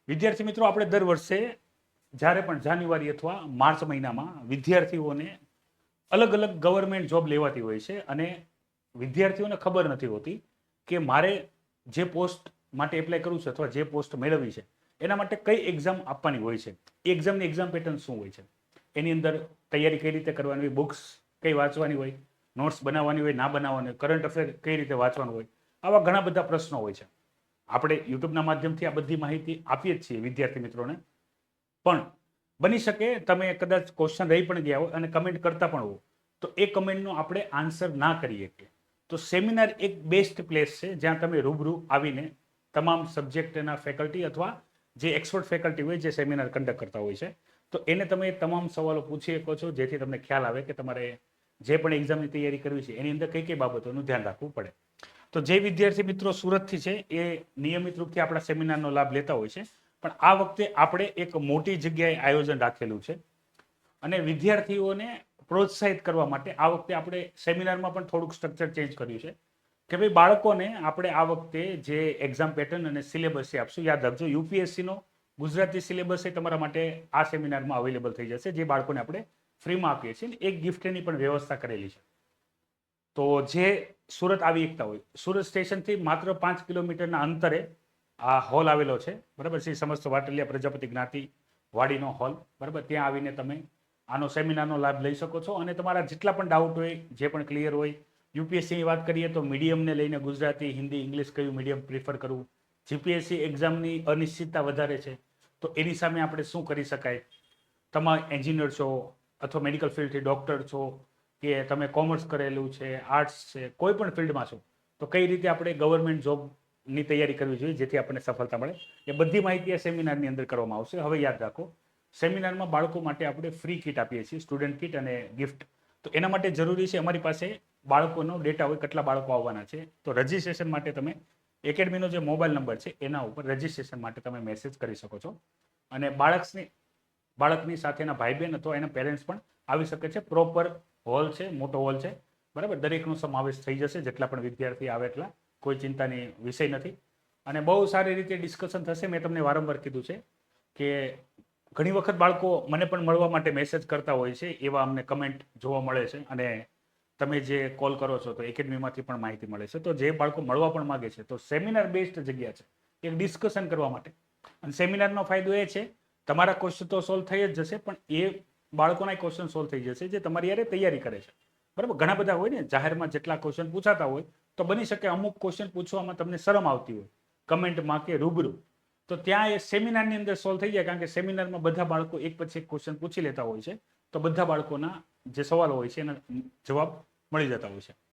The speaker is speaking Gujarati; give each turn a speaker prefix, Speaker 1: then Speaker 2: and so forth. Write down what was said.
Speaker 1: વિદ્યાર્થી મિત્રો, આપણે દર વર્ષે જ્યારે પણ જાન્યુઆરી અથવા માર્ચ મહિનામાં વિદ્યાર્થીઓને અલગ અલગ ગવર્મેન્ટ જોબ લેવાતી હોય છે અને વિદ્યાર્થીઓને ખબર નથી હોતી કે મારે જે પોસ્ટ માટે એપ્લાય કરવું છે અથવા જે પોસ્ટ મેળવવી છે એના માટે કઈ એક્ઝામ આપવાની હોય છે, એ એક્ઝામની એક્ઝામ પેટર્ન શું હોય છે, એની અંદર તૈયારી કઈ રીતે કરવાની હોય, બુક્સ કઈ વાંચવાની હોય, નોટ્સ બનાવવાની હોય, ના બનાવવાની હોય, કરંટ અફેર કઈ રીતે વાંચવાનું હોય, આવા ઘણા બધા પ્રશ્નો હોય છે. આપણે યુટ્યુબના માધ્યમથી આ બધી માહિતી આપીએ જ છીએ વિદ્યાર્થી મિત્રોને. પણ બની શકે તમે કદાચ ક્વેશ્ચન રહી પણ ગયા હોય અને કમેન્ટ કરતા પણ હો, તો એ કમેન્ટનો આપણે આન્સર ના કરી શકીએ. તો સેમિનાર એક બેસ્ટ પ્લેસ છે જ્યાં તમે રૂબરૂ આવીને તમામ સબ્જેક્ટના ફેકલ્ટી અથવા જે એક્સપર્ટ ફેકલ્ટી હોય જે સેમિનાર કન્ડક્ટ કરતા હોય છે, તો એને તમે તમામ સવાલો પૂછી શકો છો, જેથી તમને ખ્યાલ આવે કે તમારે જે પણ એક્ઝામની તૈયારી કરવી છે એની અંદર કઈ કઈ બાબતોનું ધ્યાન રાખવું પડે. તો જે વિદ્યાર્થી મિત્રો સુરતથી છે એ નિયમિત રૂપથી આપણા સેમિનારનો લાભ લેતા હોય છે, પણ આ વખતે આપણે એક મોટી જગ્યાએ આયોજન રાખેલું છે અને વિદ્યાર્થીઓને પ્રોત્સાહિત કરવા માટે આ વખતે આપણે સેમિનારમાં પણ થોડુંક સ્ટ્રક્ચર ચેન્જ કર્યું છે કે ભાઈ બાળકોને આપણે આ વખતે જે એક્ઝામ પેટર્ન અને સિલેબસ છે આપશું. યાદ રાખજો, યુપીએસસીનો ગુજરાતી સિલેબસ એ તમારા માટે આ સેમિનારમાં અવેલેબલ થઈ જશે, જે બાળકોને આપણે ફ્રીમાં આપીએ છીએ. એક ગિફ્ટની પણ વ્યવસ્થા કરેલી છે. તો જે સુરત આવી એકતા હોય, સુરત સ્ટેશનથી માત્ર 5 કિલોમીટરના અંતરે આ હોલ આવેલો છે, બરાબર, શ્રી સમસ્ત વાટલિયા પ્રજાપતિ જ્ઞાતિ વાડીનો હોલ, બરાબર. ત્યાં આવીને તમે આનો સેમિનારનો લાભ લઈ શકો છો અને તમારા જેટલા પણ ડાઉટ હોય, જે પણ ક્લિયર હોય. યુપીએસસીની વાત કરીએ તો મીડિયમને લઈને ગુજરાતી, હિન્દી, ઇંગ્લિશ કયું મીડિયમ પ્રિફર કરવું. જીપીએસસી એક્ઝામની અનિશ્ચિતતા વધારે છે, તો એની સામે આપણે શું કરી શકાય. તમે એન્જિનિયર છો અથવા મેડિકલ ફિલ્ડથી ડૉક્ટર છો, કે તમે કોમર્સ કરેલું છે, આર્ટ્સ છે, કોઈ પણ ફિલ્ડમાં છો, તો કઈ રીતે આપણે ગવર્મેન્ટ જોબની તૈયારી કરવી જોઈએ જેથી આપણને સફળતા મળે, એ બધી માહિતી આ સેમિનારની અંદર કરવામાં આવશે. હવે યાદ રાખો, સેમિનારમાં બાળકો માટે આપણે ફ્રી કિટ આપીએ છીએ, સ્ટુડન્ટ કિટ અને ગિફ્ટ. તો એના માટે જરૂરી છે અમારી પાસે બાળકોનો ડેટા હોય, કેટલા બાળકો આવવાના છે. તો રજિસ્ટ્રેશન માટે તમે એકેડમીનો જે મોબાઈલ નંબર છે એના ઉપર રજિસ્ટ્રેશન માટે તમે મેસેજ કરી શકો છો અને બાળકની સાથેના ભાઈ બહેન અથવા એના પેરેન્ટ્સ પણ આવી શકે છે. પ્રોપર હોલ છે, મોટો હોલ છે, બરાબર. દરેકનો સમાવેશ થઈ જશે, જેટલા પણ વિદ્યાર્થી આવે એટલા, કોઈ ચિંતાની વિષય નથી. અને બહુ સારી રીતે ડિસ્કશન થશે. મેં તમને વારંવાર કીધું છે કે ઘણી વખત બાળકો મને પણ મળવા માટે મેસેજ કરતા હોય છે, એવા અમને કમેન્ટ જોવા મળે છે અને તમે જે કોલ કરો છો તો એકેડમીમાંથી પણ માહિતી મળે છે. તો જે બાળકો મળવા પણ માગે છે, તો સેમિનાર બેસ્ટ જગ્યા છે એક ડિસ્કશન કરવા માટે. અને સેમિનારનો ફાયદો એ છે, તમારા ક્વેશ્ચન તો સોલ્વ થઈ જ જશે, પણ એ બાળકોના ક્વેશ્ચન સોલ્વ થઈ જશે જે તમારી યારે તૈયારી કરે છે, બરાબર. ઘણા બધા હોય ને જાહેરમાં જેટલા ક્વેશ્ચન પૂછાતા હોય, તો બની શકે અમુક ક્વેશ્ચન પૂછવામાં તમને શરમ આવતી હોય, કમેન્ટમાં કે રૂબરૂ. તો ત્યાં એ સેમિનારની અંદર સોલ્વ થઈ જાય, કારણ કે સેમિનારમાં બધા બાળકો એક પછી એક ક્વેશ્ચન પૂછી લેતા હોય છે, તો બધા બાળકોના જે સવાલો હોય છે એના જવાબ મળી જતા હોય છે.